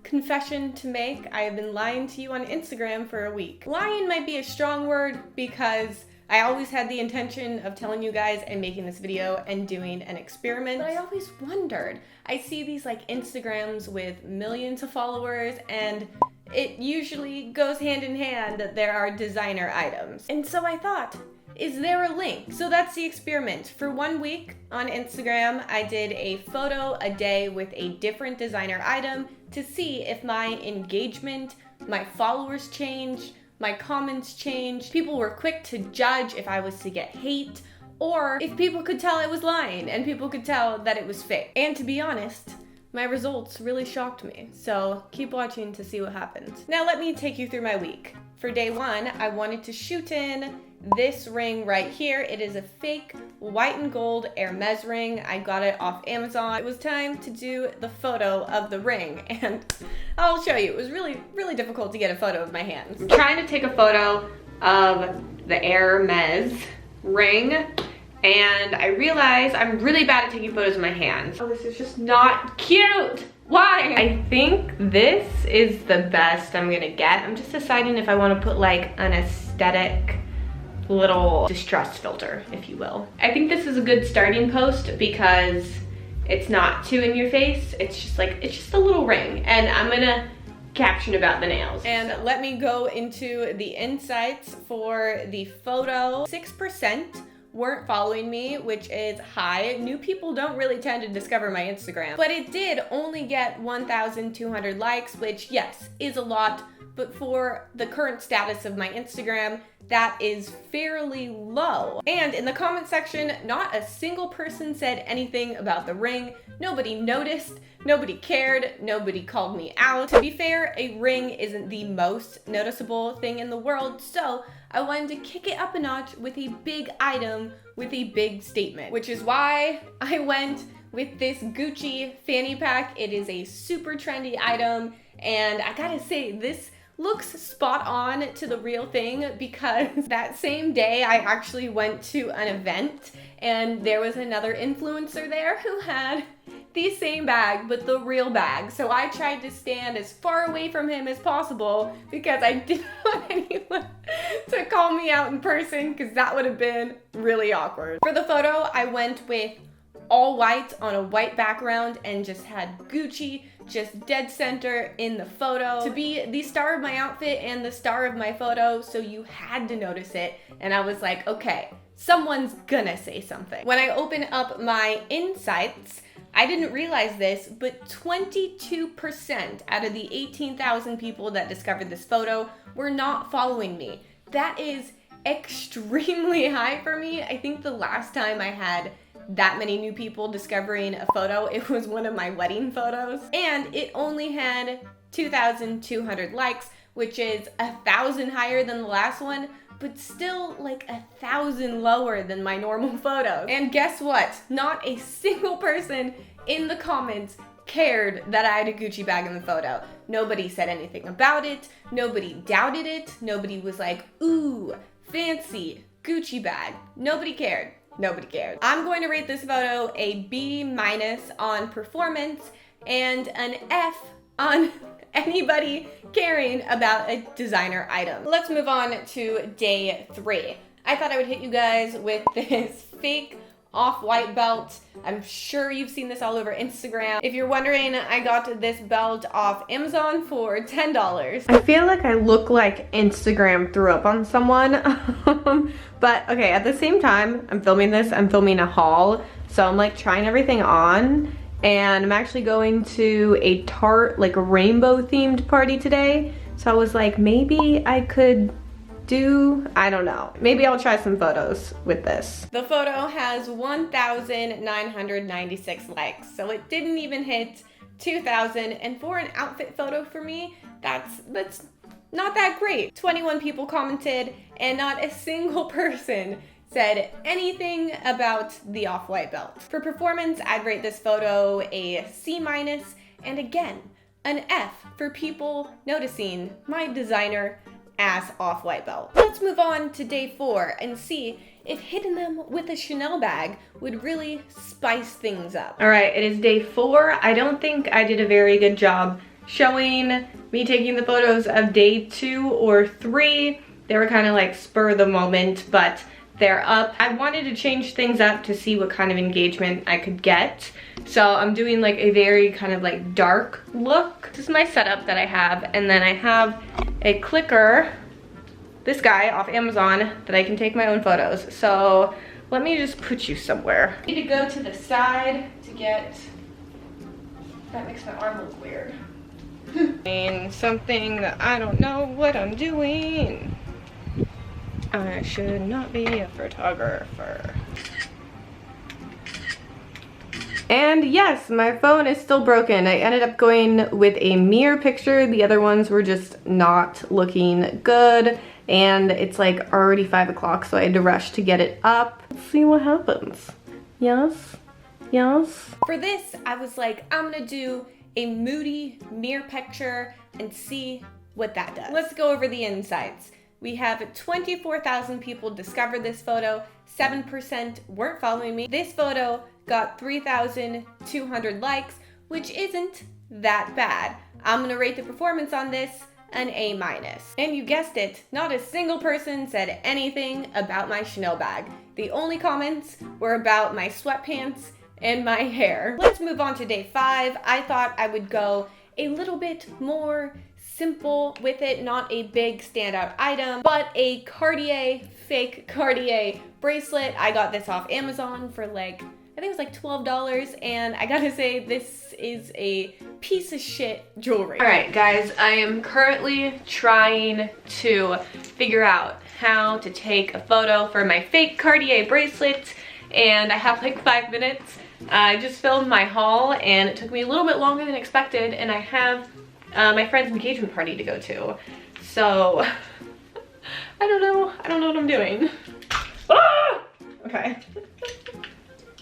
confession to make. I have been lying to you on Instagram for a week. Lying might be a strong word because I always had the intention of telling you guys and making this video and doing an experiment, but I always wondered. I see these like Instagrams with millions of followers, and it usually goes hand in hand that there are designer items. And so I thought, is there a link? So that's the experiment. For 1 week on Instagram, I did a photo a day with a different designer item to see if my engagement, my followers changed, my comments changed, people were quick to judge if I was to get hate, or if people could tell I was lying and people could tell that it was fake. And to be honest, my results really shocked me, so keep watching to see what happens. Now let me take you through my week. For day 1, I wanted to shoot in this ring right here. It is a fake white and gold Hermes ring. I got it off Amazon. It was time to do the photo of the ring, and I'll show you. It was really, really difficult to get a photo of my hands. I'm trying to take a photo of the Hermes ring, and I realized I'm really bad at taking photos of my hands. Oh, this is just not cute. Why? I think this is the best I'm gonna get. I'm just deciding if I want to put like an aesthetic little distress filter, if you will. I think this is a good starting post because it's not too in your face. It's just a little ring, and I'm gonna caption about the nails. And let me go into the insights for the photo. 6% weren't following me, which is high. New people don't really tend to discover my Instagram, but it did only get 1,200 likes, which yes, is a lot, but for the current status of my Instagram, that is fairly low. And in the comment section, not a single person said anything about the ring. Nobody noticed, nobody cared, nobody called me out. To be fair, a ring isn't the most noticeable thing in the world, so I wanted to kick it up a notch with a big item, with a big statement, which is why I went with this Gucci fanny pack. It is a super trendy item, and I gotta say, this looks spot on to the real thing because that same day I actually went to an event and there was another influencer there who had the same bag, but the real bag. So I tried to stand as far away from him as possible because I didn't want anyone to call me out in person because that would have been really awkward. For the photo, I went with all white on a white background and just had Gucci just dead center in the photo to be the star of my outfit and the star of my photo, so you had to notice it. And I was like, okay, someone's gonna say something. When I open up my insights, I didn't realize this, but 22% out of the 18,000 people that discovered this photo were not following me. That is extremely high for me. I think the last time I had that many new people discovering a photo, it was one of my wedding photos, and it only had 2,200 likes, which is 1,000 higher than the last one, but still like 1,000 lower than my normal photos. And guess what? Not a single person in the comments cared that I had a Gucci bag in the photo. Nobody said anything about it. Nobody doubted it. Nobody was like, ooh, fancy Gucci bag. Nobody cared. Nobody cared. I'm going to rate this photo a B- on performance and an F on anybody caring about a designer item. Let's move on to day 3. I thought I would hit you guys with this fake off-white belt. I'm sure you've seen this all over Instagram. If you're wondering, I got this belt off Amazon for $10. I feel like I look like Instagram threw up on someone. But okay, at the same time, I'm filming a haul. So I'm like trying everything on, and I'm actually going to a Tarte, like a rainbow themed party today. So I was like, maybe I could I don't know. Maybe I'll try some photos with this. The photo has 1,996 likes, so it didn't even hit 2,000, and for an outfit photo for me, that's not that great. 21 people commented, and not a single person said anything about the off-white belt. For performance, I'd rate this photo a C-, and again, an F for people noticing my designer ass off-white belt. Let's move on to day 4 and see if hitting them with a Chanel bag would really spice things up. All right, it is day 4. I don't think I did a very good job showing me taking the photos of day 2 or 3. They were kind of like spur of the moment, but they're up. I wanted to change things up to see what kind of engagement I could get. So I'm doing like a very kind of like dark look. This is my setup that I have, and then I have a clicker, this guy off Amazon, that I can take my own photos. So let me just put you somewhere. I need to go to the side to get, that makes my arm look weird. And something that I don't know what I'm doing. I should not be a photographer. And yes, my phone is still broken. I ended up going with a mirror picture. The other ones were just not looking good. And it's like already 5 o'clock, so I had to rush to get it up. Let's see what happens. Yes, yes. For this, I was like, I'm gonna do a moody mirror picture and see what that does. Let's go over the insights. We have 24,000 people discovered this photo, 7% weren't following me. This photo got 3,200 likes, which isn't that bad. I'm gonna rate the performance on this an A-. And you guessed it, not a single person said anything about my Chanel bag. The only comments were about my sweatpants and my hair. Let's move on to day 5. I thought I would go a little bit more simple with it, not a big standout item, but a Cartier, fake Cartier bracelet. I got this off Amazon for like, I think it was like $12, and I gotta say, this is a piece of shit jewelry. All right, guys, I am currently trying to figure out how to take a photo for my fake Cartier bracelet, and I have like 5 minutes. I just filmed my haul, and it took me a little bit longer than expected, and I have my friend's engagement party to go to. So, I don't know what I'm doing. Ah! Okay.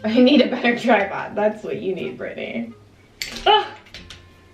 I need a better tripod. That's what you need, Brittany. Ah!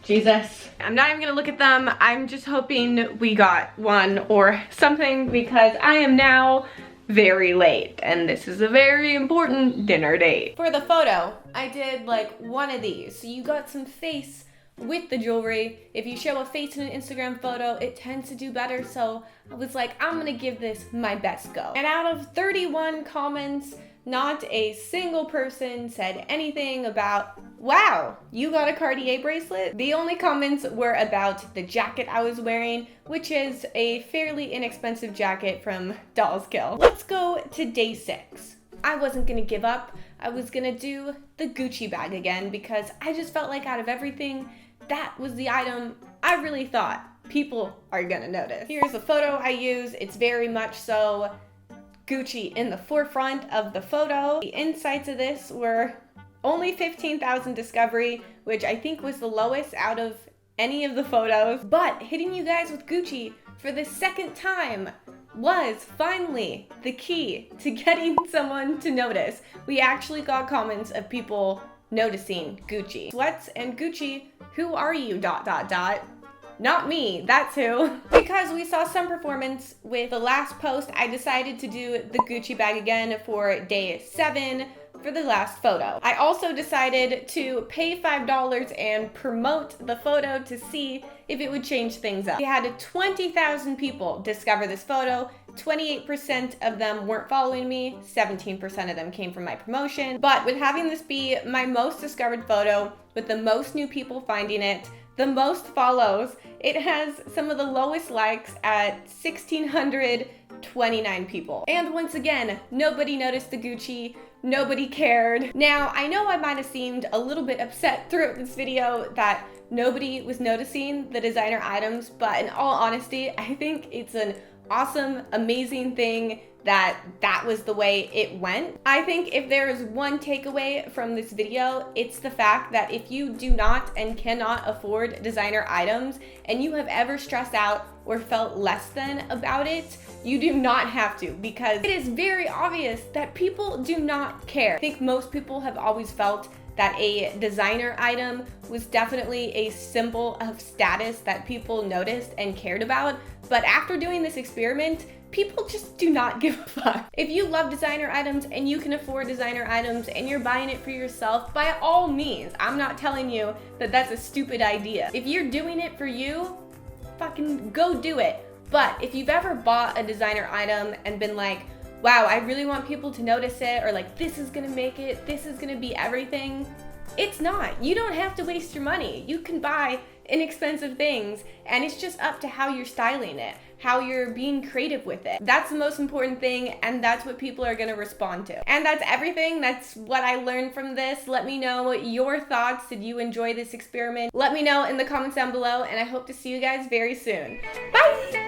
Jesus. I'm not even gonna look at them. I'm just hoping we got one or something, because I am now very late, and this is a very important dinner date. For the photo, I did like one of these. So you got some face with the jewelry. If you show a face in an Instagram photo, it tends to do better. So I was like, I'm gonna give this my best go. And out of 31 comments, not a single person said anything about, wow, you got a Cartier bracelet. The only comments were about the jacket I was wearing, which is a fairly inexpensive jacket from Dolls Kill. Let's go to day 6. I wasn't gonna give up. I was gonna do the Gucci bag again, because I just felt like out of everything, that was the item I really thought people are gonna notice. Here's a photo I use. It's very much so Gucci in the forefront of the photo. The insights of this were only 15,000 discovery, which I think was the lowest out of any of the photos. But hitting you guys with Gucci for the second time was finally the key to getting someone to notice. We actually got comments of people noticing Gucci. Sweats and Gucci, who are you, ... Not me, that's who. Because we saw some performance with the last post, I decided to do the Gucci bag again for day 7 for the last photo. I also decided to pay $5 and promote the photo to see if it would change things up. We had 20,000 people discover this photo. 28% of them weren't following me, 17% of them came from my promotion. But with having this be my most discovered photo, with the most new people finding it, the most follows, it has some of the lowest likes at 1,629 people. And once again, nobody noticed the Gucci, nobody cared. Now, I know I might have seemed a little bit upset throughout this video that nobody was noticing the designer items, but in all honesty, I think it's an awesome, amazing thing that was the way it went. I think if there is one takeaway from this video, it's the fact that if you do not and cannot afford designer items and you have ever stressed out or felt less than about it, you do not have to, because it is very obvious that people do not care. I think most people have always felt that a designer item was definitely a symbol of status that people noticed and cared about. But after doing this experiment, people just do not give a fuck. If you love designer items and you can afford designer items and you're buying it for yourself, by all means, I'm not telling you that that's a stupid idea. If you're doing it for you, fucking go do it. But if you've ever bought a designer item and been like, wow, I really want people to notice it, or like, this is gonna make it, this is gonna be everything, it's not. You don't have to waste your money. You can buy inexpensive things, and it's just up to how you're styling it, how you're being creative with it. That's the most important thing, and that's what people are gonna respond to. And that's everything. That's what I learned from this. Let me know your thoughts. Did you enjoy this experiment? Let me know in the comments down below, and I hope to see you guys very soon. Bye!